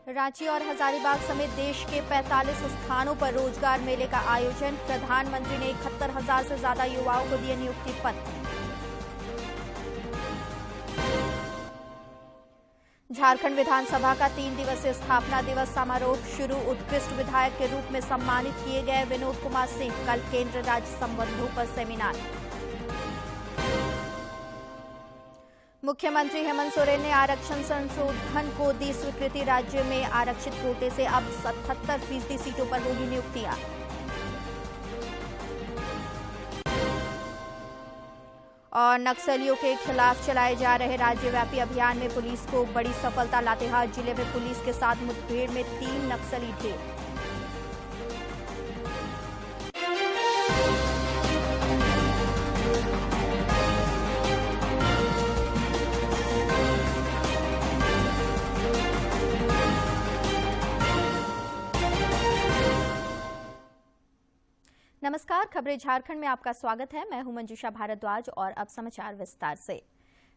रांची और हजारीबाग समेत देश के 45 स्थानों पर रोजगार मेले का आयोजन। प्रधानमंत्री ने 71,000 से ज्यादा युवाओं को दिए नियुक्ति पत्र। झारखंड विधानसभा का 3 दिवसीय स्थापना दिवस समारोह शुरू। उत्कृष्ट विधायक के रूप में सम्मानित किए गए विनोद कुमार सिंह। कल केंद्र राज्य संबंधों पर सेमिनार। मुख्यमंत्री हेमंत सोरेन ने आरक्षण संशोधन को दी स्वीकृति। राज्य में आरक्षित कोटे से अब 77% सीटों पर होगी नियुक्तियां। और नक्सलियों के खिलाफ चलाए जा रहे राज्यव्यापी अभियान में पुलिस को बड़ी सफलता। लातेहार जिले में पुलिस के साथ मुठभेड़ में 3 नक्सली ढेर। नमस्कार, खबरें झारखंड में आपका स्वागत है। मैं हूं मंजुषा भारद्वाज और अब समाचार विस्तार से।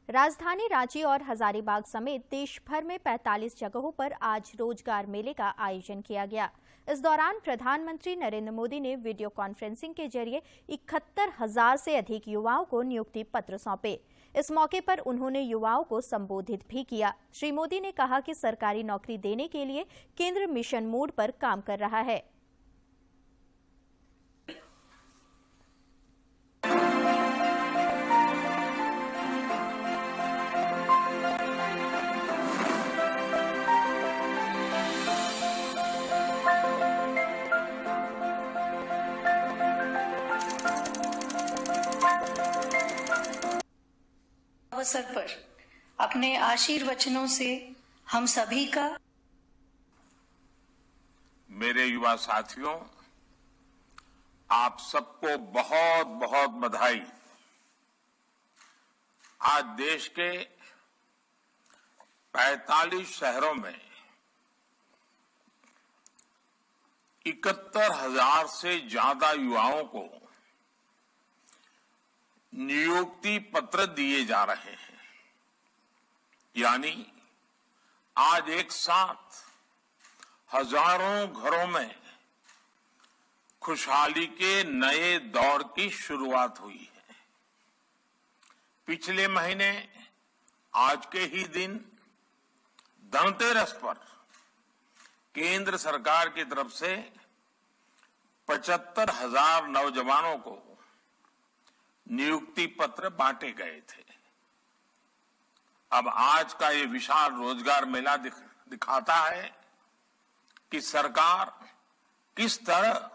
राजधानी रांची और हजारीबाग समेत देश भर में 45 जगहों पर आज रोजगार मेले का आयोजन किया गया। इस दौरान प्रधानमंत्री नरेंद्र मोदी ने वीडियो कॉन्फ्रेंसिंग के जरिए 71,000 से अधिक युवाओं को नियुक्ति पत्र सौंपे। इस मौके पर उन्होंने युवाओं को संबोधित भी किया। श्री मोदी ने कहा कि सरकारी नौकरी देने के लिए केंद्र मिशन मोड पर काम कर रहा है। अवसर पर अपने आशीर्वचनों से हम सभी का, मेरे युवा साथियों, आप सबको बहुत बहुत बधाई। आज देश के 45 शहरों में 71,000 से ज्यादा युवाओं को नियुक्ति पत्र दिए जा रहे हैं। यानी आज एक साथ हजारों घरों में खुशहाली के नए दौर की शुरुआत हुई है। पिछले महीने आज के ही दिन धनतेरस पर केंद्र सरकार की तरफ से 75,000 नौजवानों को नियुक्ति पत्र बांटे गए थे। अब आज का ये विशाल रोजगार मेला दिखाता है कि सरकार किस तरह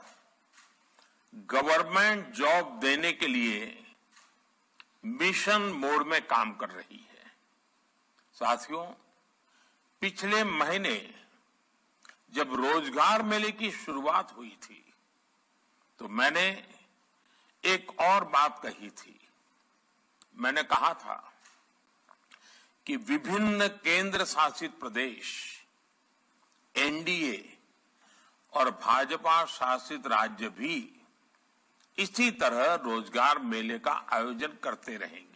गवर्नमेंट जॉब देने के लिए मिशन मोड में काम कर रही है। साथियों, पिछले महीने जब रोजगार मेले की शुरुआत हुई थी तो मैंने एक और बात कही थी। मैंने कहा था कि विभिन्न केंद्र शासित प्रदेश, एनडीए और भाजपा शासित राज्य भी इसी तरह रोजगार मेले का आयोजन करते रहेंगे।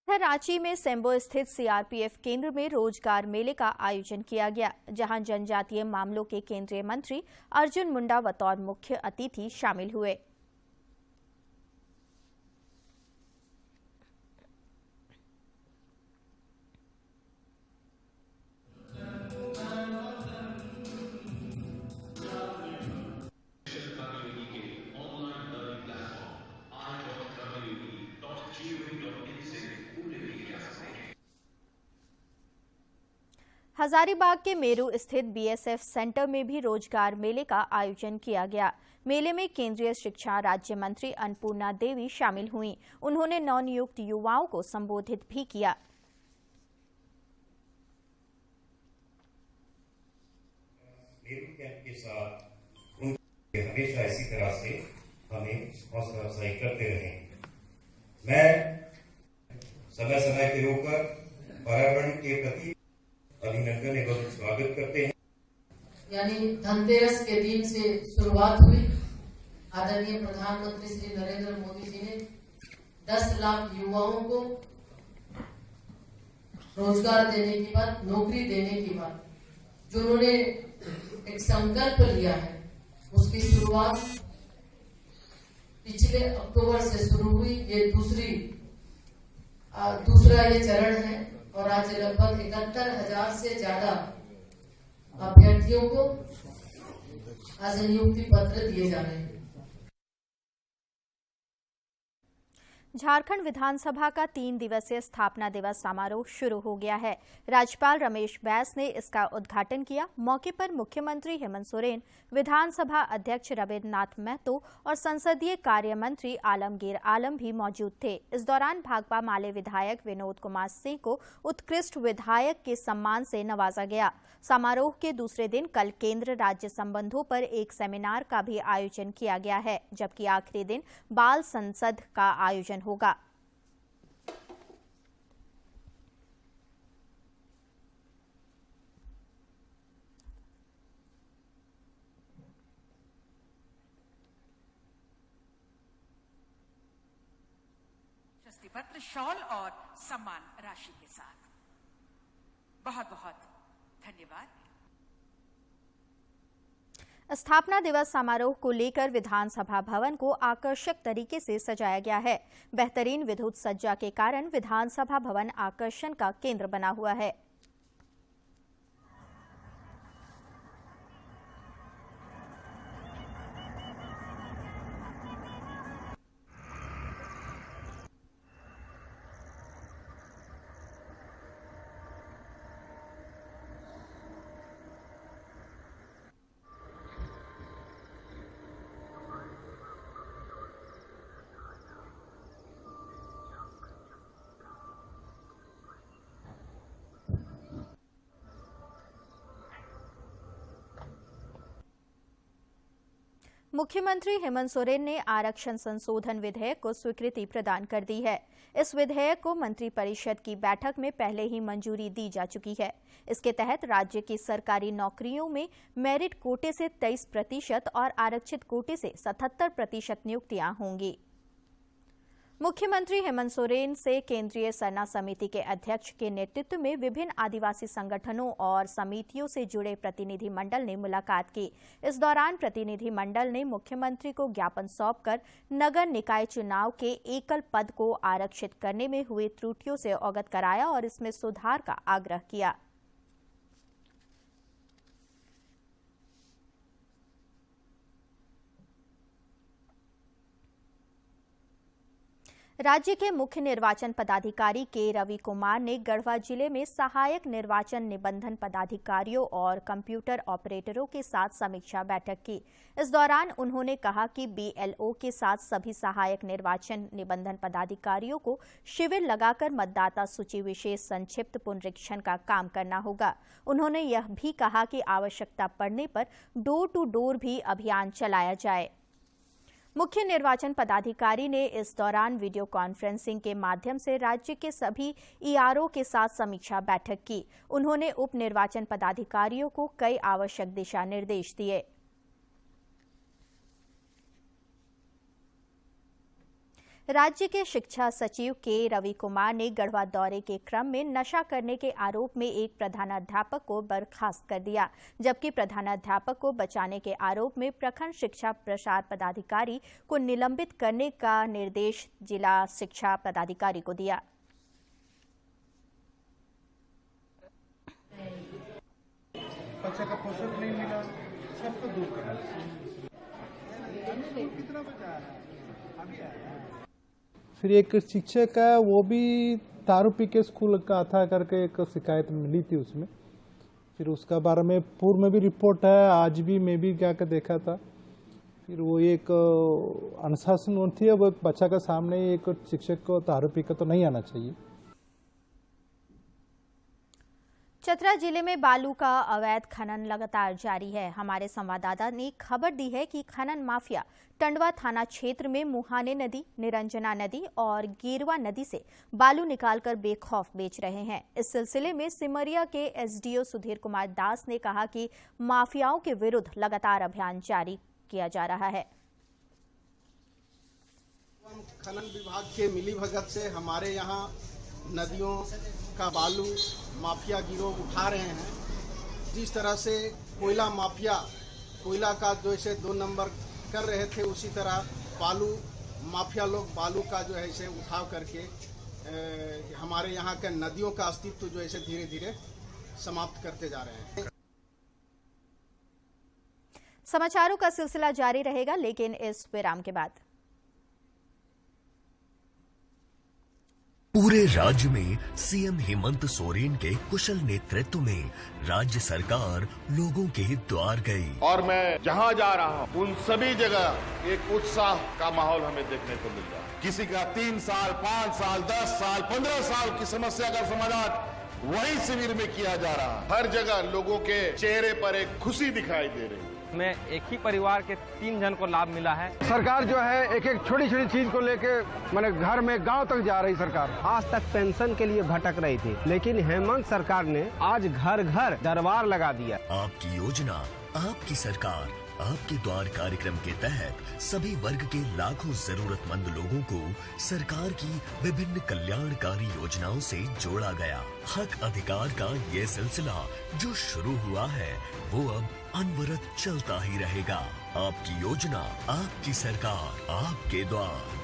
रांची में सेम्बो स्थित सीआरपीएफ केंद्र में रोजगार मेले का आयोजन किया गया, जहां जनजातीय मामलों के केंद्रीय मंत्री अर्जुन मुंडा बतौर मुख्य अतिथि शामिल हुए। हजारीबाग के मेरू स्थित बीएसएफ सेंटर में भी रोजगार मेले का आयोजन किया गया। मेले में केंद्रीय शिक्षा राज्य मंत्री अन्नपूर्णा देवी शामिल हुईं। उन्होंने नवनियुक्त युवाओं को संबोधित भी किया। मेरू कैंप के साथ हमेशा इसी तरह से हमें हौसला अफजाई करते रहे। मैं समय समय पे होकर पर्यावरण के प्रति अभिनंदन एवं स्वागत करते हैं। यानी धनतेरस के दिन से शुरुआत हुई। आदरणीय प्रधानमंत्री श्री नरेंद्र मोदी जी ने 10 लाख युवाओं को रोजगार देने की बात, नौकरी देने की बात, जो उन्होंने एक संकल्प लिया है, उसकी शुरुआत पिछले अक्टूबर से शुरू हुई। ये दूसरा ये चरण है और आज लगभग 71,000 से ज्यादा अभ्यर्थियों को आज नियुक्ति पत्र दिए जा रहे हैं। झारखंड विधानसभा का 3 दिवसीय स्थापना दिवस समारोह शुरू हो गया है। राज्यपाल रमेश बैस ने इसका उद्घाटन किया। मौके पर मुख्यमंत्री हेमंत सोरेन, विधानसभा अध्यक्ष रविन्द्रनाथ महतो और संसदीय कार्य मंत्री आलमगीर आलम भी मौजूद थे। इस दौरान भाकपा माले विधायक विनोद कुमार सिंह को उत्कृष्ट विधायक के सम्मान से नवाजा गया। समारोह के दूसरे दिन कल केंद्र राज्य संबंधों पर एक सेमिनार का भी आयोजन किया गया है, जबकि आखिरी दिन बाल संसद का आयोजन होगा। प्रशस्ति पत्र, शॉल और सम्मान राशि के साथ बहुत बहुत धन्यवाद। स्थापना दिवस समारोह को लेकर विधानसभा भवन को आकर्षक तरीके से सजाया गया है। बेहतरीन विद्युत सज्जा के कारण विधानसभा भवन आकर्षण का केंद्र बना हुआ है। मुख्यमंत्री हेमंत सोरेन ने आरक्षण संशोधन विधेयक को स्वीकृति प्रदान कर दी है। इस विधेयक को मंत्रिपरिषद की बैठक में पहले ही मंजूरी दी जा चुकी है। इसके तहत राज्य की सरकारी नौकरियों में मेरिट कोटे से 23% और आरक्षित कोटे से 77% नियुक्तियां होंगी। मुख्यमंत्री हेमंत सोरेन से केंद्रीय सरना समिति के अध्यक्ष के नेतृत्व में विभिन्न आदिवासी संगठनों और समितियों से जुड़े प्रतिनिधि मंडल ने मुलाकात की। इस दौरान प्रतिनिधि मंडल ने मुख्यमंत्री को ज्ञापन सौंपकर नगर निकाय चुनाव के एकल पद को आरक्षित करने में हुई त्रुटियों से अवगत कराया और इसमें सुधार का आग्रह किया। राज्य के मुख्य निर्वाचन पदाधिकारी के रवि कुमार ने गढ़वा जिले में सहायक निर्वाचन निबंधन पदाधिकारियों और कंप्यूटर ऑपरेटरों के साथ समीक्षा बैठक की। इस दौरान उन्होंने कहा कि बीएलओ के साथ सभी सहायक निर्वाचन निबंधन पदाधिकारियों को शिविर लगाकर मतदाता सूची विशेष संक्षिप्त पुनरीक्षण का काम करना होगा। उन्होंने यह भी कहा कि आवश्यकता पड़ने पर डोर टू डोर भी अभियान चलाया जाए। मुख्य निर्वाचन पदाधिकारी ने इस दौरान वीडियो कॉन्फ्रेंसिंग के माध्यम से राज्य के सभी ईआरओ के साथ समीक्षा बैठक की। उन्होंने उप निर्वाचन पदाधिकारियों को कई आवश्यक दिशा निर्देश दिए। राज्य के शिक्षा सचिव के रवि कुमार ने गढ़वा दौरे के क्रम में नशा करने के आरोप में एक प्रधानाध्यापक को बर्खास्त कर दिया, जबकि प्रधानाध्यापक को बचाने के आरोप में प्रखंड शिक्षा प्रसार पदाधिकारी को निलंबित करने का निर्देश जिला शिक्षा पदाधिकारी को दिया। बच्चे का पोषण नहीं मिला, सबको दूर करना। कितना बचा है? अभी आया। फिर एक शिक्षक है, वो भी दारू पी के स्कूल का था करके एक शिकायत मिली थी उसमें। फिर उसका बारे में पूर्व में भी रिपोर्ट है, आज भी मैं भी जाकर देखा था। फिर वो एक अनुशासन थी। अब एक बच्चा का सामने एक शिक्षक को दारू पी कर तो नहीं आना चाहिए। चतरा जिले में बालू का अवैध खनन लगातार जारी है। हमारे संवाददाता ने खबर दी है कि खनन माफिया टंडवा थाना क्षेत्र में मुहाने नदी, निरंजना नदी और गेरवा नदी से बालू निकालकर बेखौफ बेच रहे हैं। इस सिलसिले में सिमरिया के एसडीओ सुधीर कुमार दास ने कहा कि माफियाओं के विरुद्ध लगातार अभियान जारी किया जा रहा है। खनन विभाग के मिलीभगत से हमारे यहाँ नदियों का बालू माफिया गिरोह उठा रहे हैं। जिस तरह से कोयला माफिया कोयला का जो है 2 नंबर कर रहे थे, उसी तरह बालू माफिया लोग बालू का जो है इसे उठाव करके हमारे यहाँ के नदियों का अस्तित्व जो है धीरे धीरे समाप्त करते जा रहे हैं। समाचारों का सिलसिला जारी रहेगा, लेकिन इस विराम के बाद। पूरे राज्य में सीएम हेमंत सोरेन के कुशल नेतृत्व में राज्य सरकार लोगों के द्वार गई। और मैं जहां जा रहा हूं उन सभी जगह एक उत्साह का माहौल हमें देखने को मिल रहा है। किसी का 3 साल, 5 साल, 10 साल, 15 साल की समस्या का समाधान वही शिविर में किया जा रहा है। हर जगह लोगों के चेहरे पर एक खुशी दिखाई दे रही है। में एक ही परिवार के 3 जन को लाभ मिला है। सरकार जो है एक एक छोटी छोटी चीज को लेके मैंने घर में गांव तक जा रही सरकार। आज तक पेंशन के लिए भटक रही थी, लेकिन हेमंत सरकार ने आज घर घर दरबार लगा दिया। आपकी योजना, आपकी सरकार, आपके द्वार कार्यक्रम के तहत सभी वर्ग के लाखों जरूरतमंद लोगों को सरकार की विभिन्न कल्याणकारी योजनाओं से जोड़ा गया। हक अधिकार का ये सिलसिला जो शुरू हुआ है वो अब अनवरत चलता ही रहेगा। आपकी योजना, आपकी सरकार, आपके द्वार।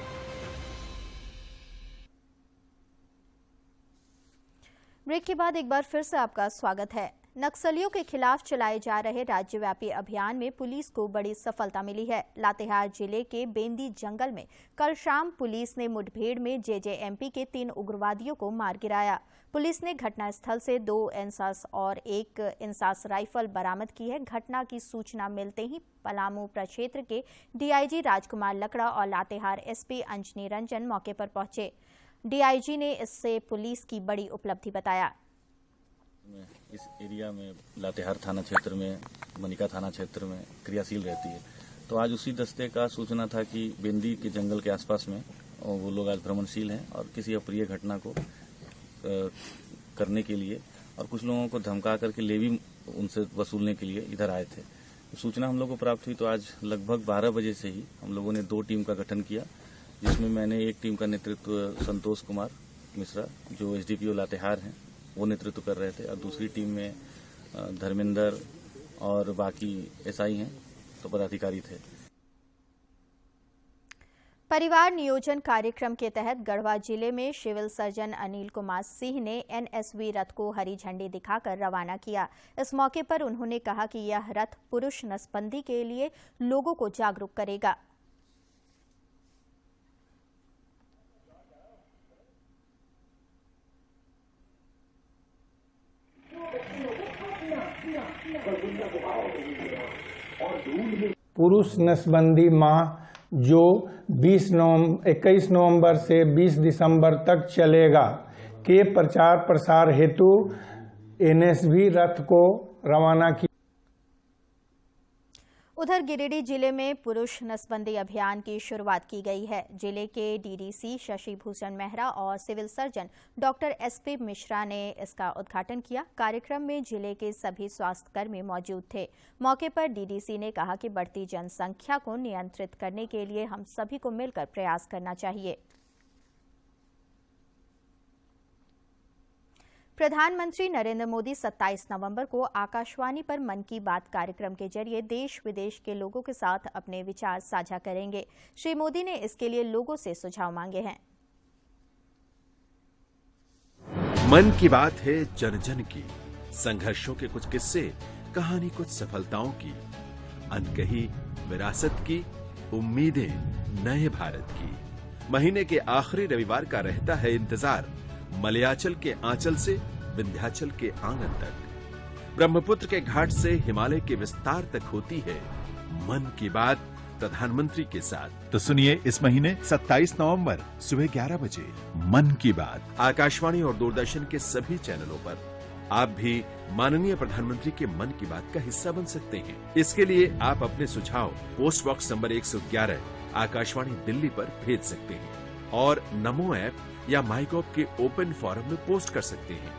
ब्रेक के बाद एक बार फिर से आपका स्वागत है। नक्सलियों के खिलाफ चलाए जा रहे राज्यव्यापी अभियान में पुलिस को बड़ी सफलता मिली है। लातेहार जिले के बेंदी जंगल में कल शाम पुलिस ने मुठभेड़ में जेजेएमपी के 3 उग्रवादियों को मार गिराया। पुलिस ने घटनास्थल से 2 इंसास और 1 इंसास राइफल बरामद की है। घटना की सूचना मिलते ही पलामू प्रक्षेत्र के डीआईजी राजकुमार लकड़ा और लातेहार एसपी अंजनी रंजन मौके पर पहुंचे। डीआईजी ने इससे पुलिस की बड़ी उपलब्धि बताया। इस एरिया में लातेहार थाना क्षेत्र में, मनिका थाना क्षेत्र में क्रियाशील रहती है। तो आज उसी दस्ते का सूचना था कि बेंदी के जंगल के आसपास में वो लोग आज भ्रमणशील हैं और किसी अप्रिय घटना को करने के लिए और कुछ लोगों को धमका करके लेवी उनसे वसूलने के लिए इधर आए थे। तो सूचना हम लोग को प्राप्त हुई तो आज लगभग 12 बजे से ही हम लोगों ने 2 टीम का गठन किया, जिसमें मैंने एक टीम का नेतृत्व संतोष कुमार मिश्रा जो एसडीपीओ लातेहार हैं वो नेतृत्व कर रहे थे और दूसरी टीम में धर्मेंद्र और बाकी एसआई हैं तो पदाधिकारी थे। परिवार नियोजन कार्यक्रम के तहत गढ़वा जिले में सिविल सर्जन अनिल कुमार सिंह ने एनएसवी रथ को हरी झंडी दिखाकर रवाना किया। इस मौके पर उन्होंने कहा कि यह रथ पुरुष नसबंदी के लिए लोगों को जागरूक करेगा। पुरुष नसबंदी माह जो 21 नवंबर से 20 दिसंबर तक चलेगा के प्रचार प्रसार हेतु एनएसवी रथ को रवाना किया। उधर गिरिडीह जिले में पुरुष नसबंदी अभियान की शुरुआत की गई है। जिले के डीडीसी शशि भूषण मेहरा और civil surgeon doctor SP Mishra ने इसका उद्घाटन किया। कार्यक्रम में जिले के सभी स्वास्थ्यकर्मी मौजूद थे। मौके पर डीडीसी ने कहा कि बढ़ती जनसंख्या को नियंत्रित करने के लिए हम सभी को मिलकर प्रयास करना चाहिए। प्रधानमंत्री नरेंद्र मोदी 27 नवंबर को आकाशवाणी पर मन की बात कार्यक्रम के जरिए देश विदेश के लोगों के साथ अपने विचार साझा करेंगे। श्री मोदी ने इसके लिए लोगों से सुझाव मांगे हैं। मन की बात है जन जन की, संघर्षों के कुछ किस्से, कहानी कुछ सफलताओं की, अनकही विरासत की, उम्मीदें नए भारत की। महीने के आखिरी रविवार का रहता है इंतजार, मलयाचल के आंचल से विंध्याचल के आंगन तक, ब्रह्मपुत्र के घाट से हिमालय के विस्तार तक होती है मन की बात प्रधानमंत्री के साथ। तो सुनिए इस महीने 27 नवंबर सुबह 11 बजे मन की बात आकाशवाणी और दूरदर्शन के सभी चैनलों पर आप भी माननीय प्रधानमंत्री के मन की बात का हिस्सा बन सकते हैं। इसके लिए आप अपने सुझाव post box number 111 Akashvani Delhi पर भेज सकते हैं और नमो ऐप या माईगॉव के ओपन फोरम में पोस्ट कर सकते हैं।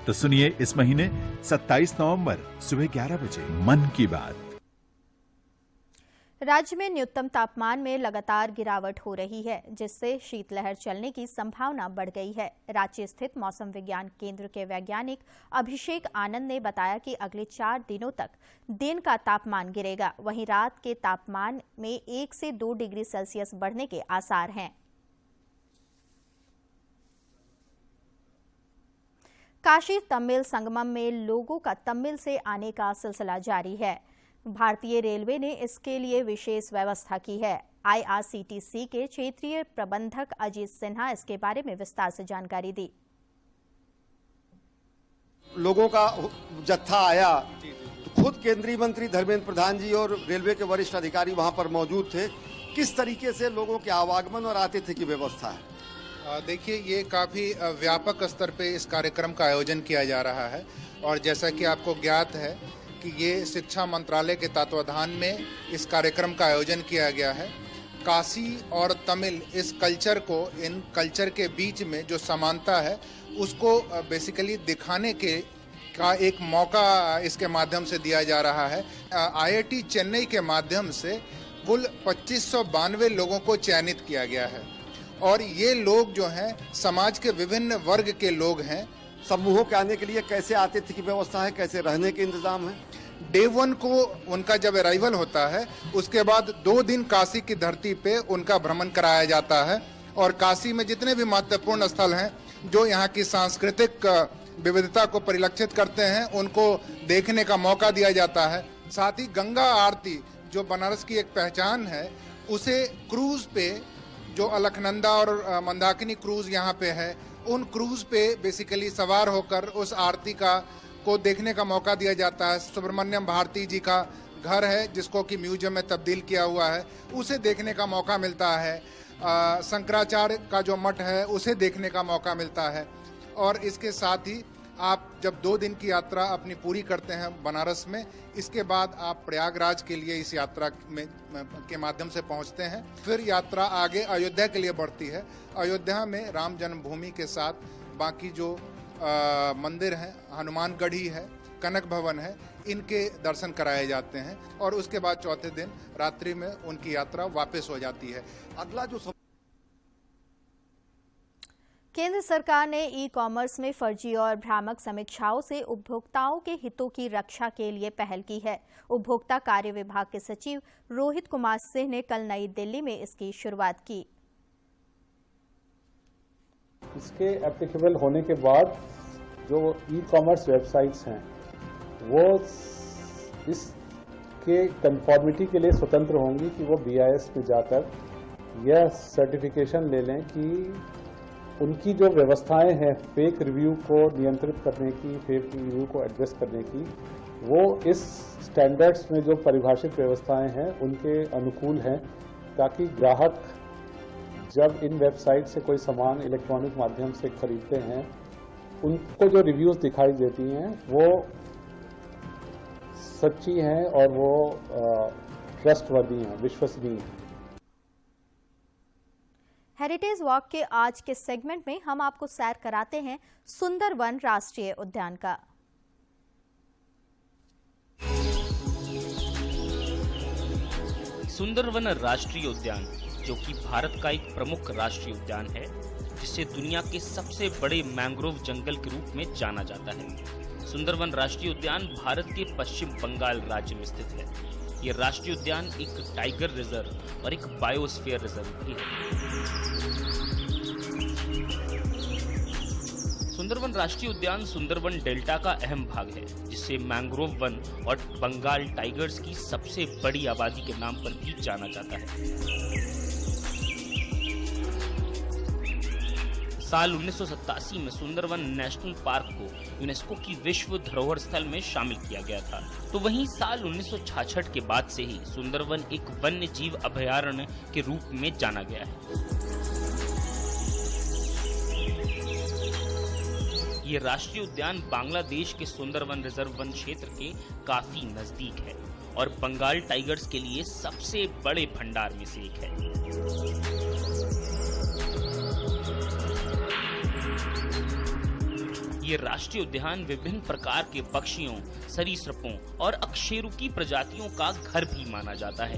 तो सुनिए इस महीने 27 नवंबर सुबह 11 बजे मन की बात। राज्य में न्यूनतम तापमान में लगातार गिरावट हो रही है, जिससे शीतलहर चलने की संभावना बढ़ गई है। रांची स्थित मौसम विज्ञान केंद्र के वैज्ञानिक अभिषेक आनंद ने बताया कि अगले 4 दिनों तक दिन का तापमान गिरेगा, वहीं रात के तापमान में 1 से 2 डिग्री सेल्सियस बढ़ने के आसार हैं। काशी तमिल संगमम में लोगों का तमिल से आने का सिलसिला जारी है। भारतीय रेलवे ने इसके लिए विशेष व्यवस्था की है। IRCTC के क्षेत्रीय प्रबंधक अजीत सिन्हा इसके बारे में विस्तार से जानकारी दी। लोगों का जत्था आया तो खुद केंद्रीय मंत्री धर्मेंद्र प्रधान जी और रेलवे के वरिष्ठ अधिकारी वहां पर मौजूद थे। किस तरीके से लोगों के आवागमन और आतिथ्य की व्यवस्था है? देखिए, ये काफी व्यापक स्तर पे इस कार्यक्रम का आयोजन किया जा रहा है और जैसा कि आपको ज्ञात है कि ये शिक्षा मंत्रालय के तत्वाधान में इस कार्यक्रम का आयोजन किया गया है। काशी और तमिल इस कल्चर को, इन कल्चर के बीच में जो समानता है उसको बेसिकली दिखाने का एक मौका इसके माध्यम से दिया जा रहा है। IIT चेन्नई के माध्यम से कुल 2592 लोगों को चयनित किया गया है और ये लोग जो हैं समाज के विभिन्न वर्ग के लोग हैं। समूहों के आने के लिए कैसे आतिथ्य की व्यवस्था है, कैसे रहने के इंतजाम है? डे 1 को उनका जब अराइवल होता है उसके बाद 2 दिन काशी की धरती पे उनका भ्रमण कराया जाता है और काशी में जितने भी महत्वपूर्ण स्थल हैं जो यहाँ की सांस्कृतिक विविधता को परिलक्षित करते हैं उनको देखने का मौका दिया जाता है। साथ ही गंगा आरती जो बनारस की एक पहचान है, उसे क्रूज पे जो अलकनंदा और मंदाकिनी क्रूज यहाँ पे है, उन क्रूज पे बेसिकली सवार होकर उस आरती को देखने का मौका दिया जाता है। सुब्रमण्यम भारती जी का घर है जिसको कि म्यूजियम में तब्दील किया हुआ है, उसे देखने का मौका मिलता है। शंकराचार्य का जो मठ है उसे देखने का मौका मिलता है और इसके साथ ही आप जब 2 दिन की यात्रा अपनी पूरी करते हैं बनारस में, इसके बाद आप प्रयागराज के लिए इस यात्रा के माध्यम से पहुंचते हैं। फिर यात्रा आगे अयोध्या के लिए बढ़ती है। अयोध्या में राम जन्मभूमि के साथ बाकी जो मंदिर हैं, हनुमानगढ़ी है, कनक भवन है, इनके दर्शन कराए जाते हैं और उसके बाद चौथे दिन रात्रि में उनकी यात्रा वापस हो जाती है। अगला जो केंद्र सरकार ने ई-कॉमर्स में फर्जी और भ्रामक समीक्षाओं से उपभोक्ताओं के हितों की रक्षा के लिए पहल की है। उपभोक्ता कार्य विभाग के सचिव रोहित कुमार सिंह ने कल नई दिल्ली में इसकी शुरुआत की। इसके एप्लीकेबल होने के बाद जो ई-कॉमर्स वेबसाइट्स हैं वो इसके कंफॉर्मिटी के लिए स्वतंत्र होंगी कि वो BIS में जाकर यह सर्टिफिकेशन ले लें कि उनकी जो व्यवस्थाएं हैं फेक रिव्यू को नियंत्रित करने की, फेक रिव्यू को एड्रेस करने की, वो इस स्टैंडर्ड्स में जो परिभाषित व्यवस्थाएं हैं उनके अनुकूल हैं, ताकि ग्राहक जब इन वेबसाइट से कोई सामान इलेक्ट्रॉनिक माध्यम से खरीदते हैं उनको जो रिव्यूज दिखाई देती हैं वो सच्ची हैं और वो ट्रस्टवर्दी हैं, विश्वसनीय हैं। हेरिटेज वॉक के आज के सेगमेंट में हम आपको सैर कराते हैं सुंदरवन राष्ट्रीय उद्यान का। सुंदरवन राष्ट्रीय उद्यान, जो कि भारत का एक प्रमुख राष्ट्रीय उद्यान है, जिसे दुनिया के सबसे बड़े मैंग्रोव जंगल के रूप में जाना जाता है। सुंदरवन राष्ट्रीय उद्यान भारत के पश्चिम बंगाल राज्य में स्थित है। ये राष्ट्रीय उद्यान एक टाइगर रिजर्व और एक बायोस्फीयर रिजर्व भी है। सुंदरवन राष्ट्रीय उद्यान सुंदरवन डेल्टा का अहम भाग है, जिसे मैंग्रोव वन और बंगाल टाइगर्स की सबसे बड़ी आबादी के नाम पर भी जाना जाता है। साल 1987 में सुंदरवन नेशनल पार्क को यूनेस्को की विश्व धरोहर स्थल में शामिल किया गया था। तो वहीं साल 1966 के बाद से ही सुंदरवन एक वन्य जीव अभयारण्य के रूप में जाना गया है। ये राष्ट्रीय उद्यान बांग्लादेश के सुंदरवन रिजर्व वन क्षेत्र के काफी नजदीक है और बंगाल टाइगर्स के लिए सबसे बड़े भंडार में से एक है। ये राष्ट्रीय उद्यान विभिन्न प्रकार के पक्षियों, सरीसृपों और अकशेरुकी प्रजातियों का घर भी माना जाता है।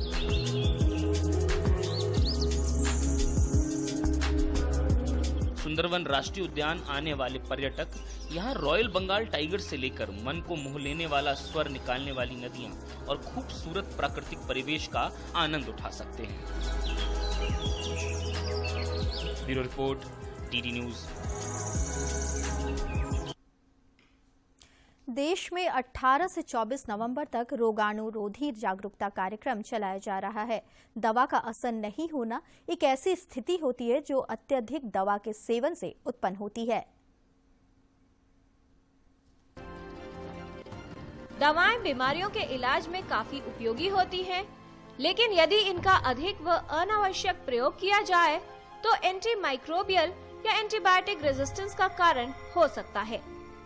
सुंदरवन राष्ट्रीय उद्यान आने वाले पर्यटक यहाँ रॉयल बंगाल टाइगर से लेकर मन को मोह लेने वाला स्वर निकालने वाली नदियाँ और खूबसूरत प्राकृतिक परिवेश का आनंद उठा सकते हैं। Bureau report, DD news. देश में 18 से 24 नवंबर तक रोगाणुरोधी जागरूकता कार्यक्रम चलाया जा रहा है। दवा का असर नहीं होना एक ऐसी स्थिति होती है जो अत्यधिक दवा के सेवन से उत्पन्न होती है। दवाएं बीमारियों के इलाज में काफी उपयोगी होती हैं, लेकिन यदि इनका अधिक व अनावश्यक प्रयोग किया जाए तो एंटीमाइक्रोबियल या एंटीबायोटिक रेजिस्टेंस का कारण हो सकता है।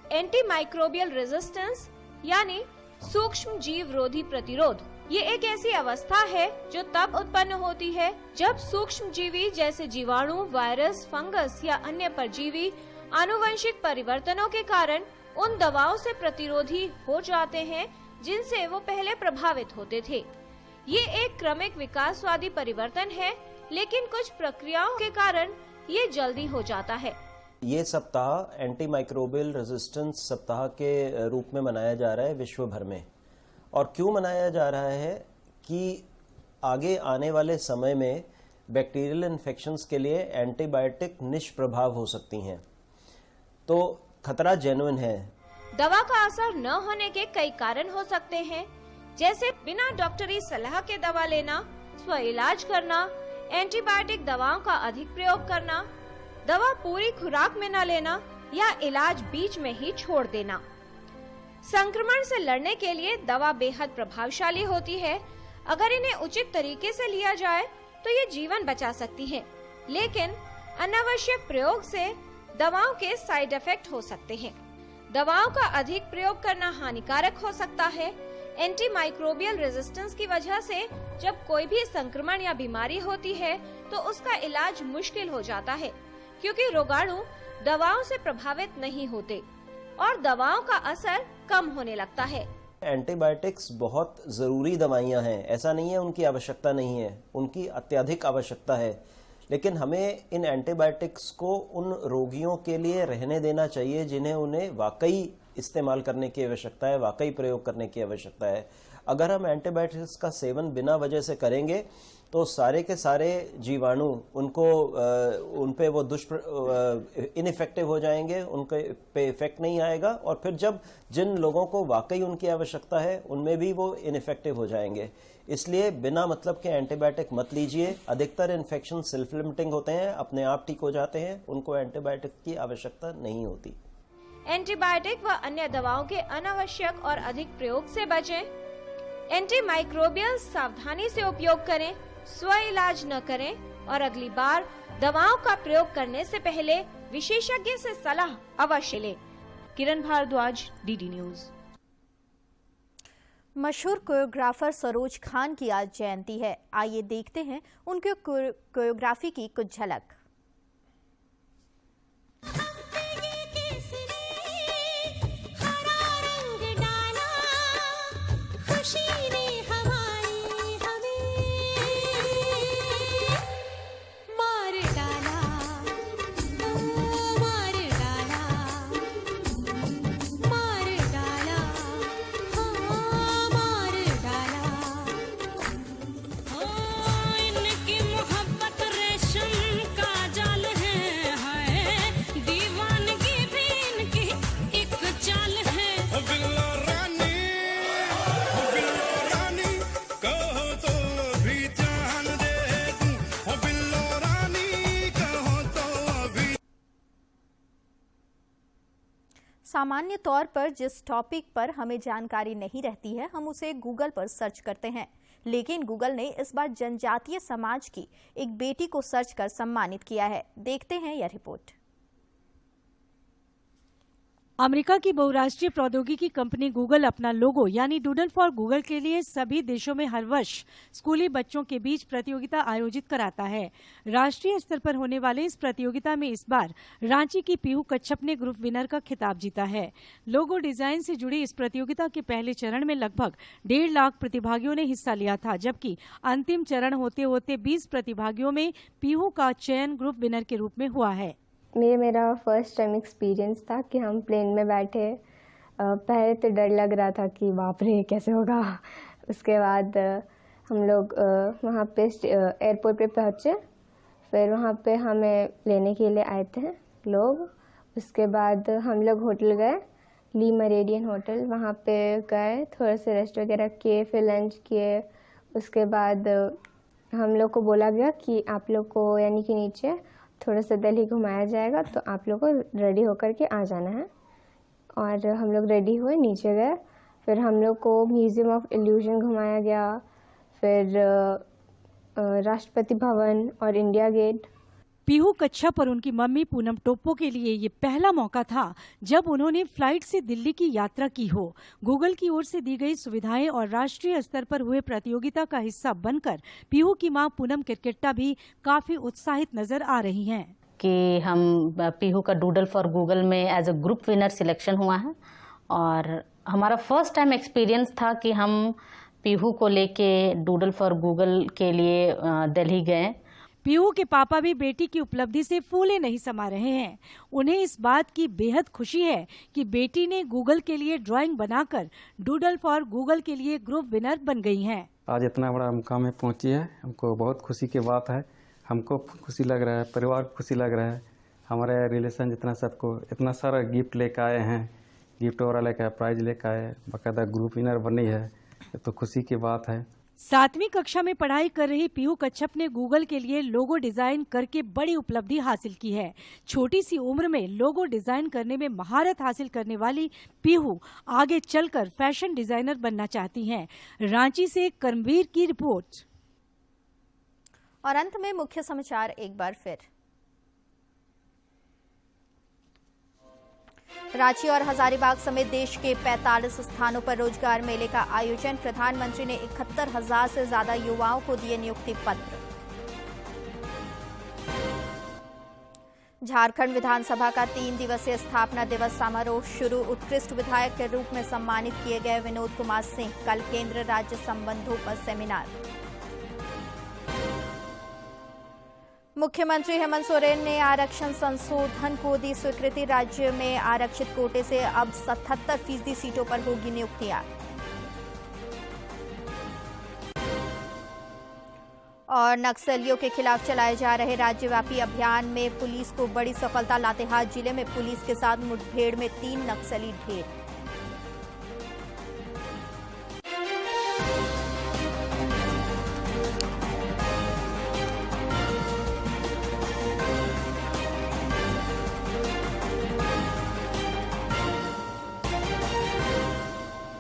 एंटीमाइक्रोबियल रेजिस्टेंस यानी सूक्ष्म जीव रोधी प्रतिरोध ये एक ऐसी अवस्था है जो तब उत्पन्न होती है जब सूक्ष्म जीवी जैसे जीवाणु, वायरस, फंगस या अन्य परजीवी आनुवंशिक परिवर्तनों के कारण उन दवाओं से प्रतिरोधी हो जाते हैं जिनसे वो पहले प्रभावित होते थे। ये एक क्रमिक विकासवादी परिवर्तन है, लेकिन कुछ प्रक्रियाओं के कारण ये जल्दी हो जाता है। ये सप्ताह एंटी माइक्रोबियल रेजिस्टेंस सप्ताह के रूप में मनाया जा रहा है विश्व भर में। और क्यों मनाया जा रहा है कि आगे आने वाले समय में बैक्टीरियल इन्फेक्शंस के लिए एंटीबायोटिक निष्प्रभाव हो सकती हैं, तो खतरा जेन्युइन है। दवा का असर न होने के कई कारण हो सकते हैं, जैसे बिना डॉक्टरी सलाह के दवा लेना, स्व इलाज करना, एंटीबायोटिक दवाओं का अधिक प्रयोग करना, दवा पूरी खुराक में न लेना या इलाज बीच में ही छोड़ देना। संक्रमण से लड़ने के लिए दवा बेहद प्रभावशाली होती है। अगर इन्हें उचित तरीके से लिया जाए तो ये जीवन बचा सकती है, लेकिन अनावश्यक प्रयोग से दवाओं के साइड इफेक्ट हो सकते हैं। दवाओं का अधिक प्रयोग करना हानिकारक हो सकता है। एंटीमाइक्रोबियल रेजिस्टेंस की वजह से जब कोई भी संक्रमण या बीमारी होती है तो उसका इलाज मुश्किल हो जाता है, क्योंकि रोगाणु दवाओं से प्रभावित नहीं होते और दवाओं का असर कम होने लगता है। एंटीबायोटिक्स बहुत जरूरी दवाइयां हैं, ऐसा नहीं है उनकी आवश्यकता नहीं है, उनकी अत्यधिक आवश्यकता है, लेकिन हमें इन एंटीबायोटिक्स को उन रोगियों के लिए रहने देना चाहिए जिन्हें उन्हें वाकई इस्तेमाल करने की आवश्यकता है, वाकई प्रयोग करने की आवश्यकता है। अगर हम एंटीबायोटिक्स का सेवन बिना वजह से करेंगे तो सारे के सारे जीवाणु उन पे वो इनइफेक्टिव हो जाएंगे, उनके पे इफेक्ट नहीं आएगा, और फिर जब जिन लोगों को वाकई उनकी आवश्यकता है उनमें भी वो इनइफेक्टिव हो जाएंगे। इसलिए बिना मतलब के एंटीबायोटिक मत लीजिए। अधिकतर इन्फेक्शन सेल्फ लिमिटिंग होते हैं, अपने आप ठीक हो जाते हैं, उनको एंटीबायोटिक की आवश्यकता नहीं होती। एंटीबायोटिक व अन्य दवाओं के अनावश्यक और अधिक प्रयोग से बचें। एंटीमाइक्रोबियल सावधानी से उपयोग करें, स्व इलाज न करें और अगली बार दवाओं का प्रयोग करने से पहले विशेषज्ञ से सलाह अवश्य लें। किरण भारद्वाज, डीडी न्यूज। मशहूर कोरियोग्राफर सरोज खान की आज जयंती है। आइए देखते हैं उनके कोरियोग्राफी की कुछ झलक। सामान्य तौर पर जिस टॉपिक पर हमें जानकारी नहीं रहती है हम उसे गूगल पर सर्च करते हैं, लेकिन गूगल ने इस बार जनजातीय समाज की एक बेटी को सर्च कर सम्मानित किया है। देखते हैं यह रिपोर्ट। अमेरिका की बहुराष्ट्रीय प्रौद्योगिकी कंपनी गूगल अपना लोगो यानी डूडल फॉर गूगल के लिए सभी देशों में हर वर्ष स्कूली बच्चों के बीच प्रतियोगिता आयोजित कराता है। राष्ट्रीय स्तर पर होने वाले इस प्रतियोगिता में इस बार रांची की पीहू कच्छप ने ग्रुप विनर का खिताब जीता है। लोगो डिजाइन से जुड़ी इस प्रतियोगिता के पहले चरण में लगभग 1.5 लाख प्रतिभागियों ने हिस्सा लिया था, जबकि अंतिम चरण होते होते 20 प्रतिभागियों में पीहू का चयन ग्रुप विनर के रूप में हुआ है। मेरा फर्स्ट टाइम एक्सपीरियंस था कि हम प्लेन में बैठे। पहले तो डर लग रहा था कि बाप रे कैसे होगा। उसके बाद हम लोग वहाँ पे एयरपोर्ट पे पहुँचे, फिर वहाँ पे हमें लेने के लिए आए थे लोग। उसके बाद हम लोग होटल गए, ली मेरिडियन होटल। वहाँ पे गए, थोड़ा सा रेस्ट वगैरह किए, फिर लंच किए। उसके बाद हम लोग को बोला गया कि आप लोग को यानी कि नीचे थोड़ा सा दिल्ली घुमाया जाएगा, तो आप लोग को रेडी होकर के आ जाना है। और हम लोग रेडी हुए, नीचे गए, फिर हम लोग को म्यूजियम ऑफ इल्यूजन घुमाया गया, फिर राष्ट्रपति भवन और इंडिया गेट। पीहू कच्छप और उनकी मम्मी पूनम टोप्पो के लिए ये पहला मौका था जब उन्होंने फ्लाइट से दिल्ली की यात्रा की हो। गूगल की ओर से दी गई सुविधाएं और राष्ट्रीय स्तर पर हुए प्रतियोगिता का हिस्सा बनकर पीहू की मां पूनम किरकिट्टा भी काफी उत्साहित नजर आ रही हैं। कि हम पीहू का डूडल फॉर गूगल में as a group winner selection हुआ है और हमारा फर्स्ट टाइम एक्सपीरियंस था कि हम पीहू को लेके डूडल फॉर गूगल के लिए दिल्ली गए। पीहू के पापा भी बेटी की उपलब्धि से फूले नहीं समा रहे हैं। उन्हें इस बात की बेहद खुशी है कि बेटी ने गूगल के लिए ड्राइंग बनाकर डूडल फॉर गूगल के लिए ग्रुप विनर बन गई हैं। आज इतना बड़ा मुकाम में पहुंची है, हमको बहुत खुशी की बात है। हमको खुशी लग रहा है, परिवार को खुशी लग रहा है, हमारे रिलेशन जितना सबको इतना सारा गिफ्ट लेकर आए हैं, गिफ्ट वगैरह लेकर आए, प्राइज लेकर आए, बाकायदा ग्रुप विनर बनी है, तो खुशी की बात है। 7वीं कक्षा में पढ़ाई कर रही पीहू कच्छप ने गूगल के लिए लोगो डिजाइन करके बड़ी उपलब्धि हासिल की है। छोटी सी उम्र में लोगो डिजाइन करने में महारत हासिल करने वाली पीहू आगे चलकर फैशन डिजाइनर बनना चाहती हैं। रांची से कर्मवीर की रिपोर्ट। और अंत में मुख्य समाचार एक बार फिर। रांची और हजारीबाग समेत देश के 45 स्थानों पर रोजगार मेले का आयोजन। प्रधानमंत्री ने 71,000 से ज्यादा युवाओं को दिए नियुक्ति पत्र। झारखंड विधानसभा का 3 दिवसीय स्थापना दिवस समारोह शुरू। उत्कृष्ट विधायक के रूप में सम्मानित किए गए विनोद कुमार सिंह। कल केंद्र राज्य संबंधों पर सेमिनार। मुख्यमंत्री हेमंत सोरेन ने आरक्षण संशोधन को दी स्वीकृति। राज्य में आरक्षित कोटे से अब 77% सीटों पर होगी नियुक्तियां। और नक्सलियों के खिलाफ चलाए जा रहे राज्यव्यापी अभियान में पुलिस को बड़ी सफलता। लातेहार जिले में पुलिस के साथ मुठभेड़ में 3 नक्सली ढेर।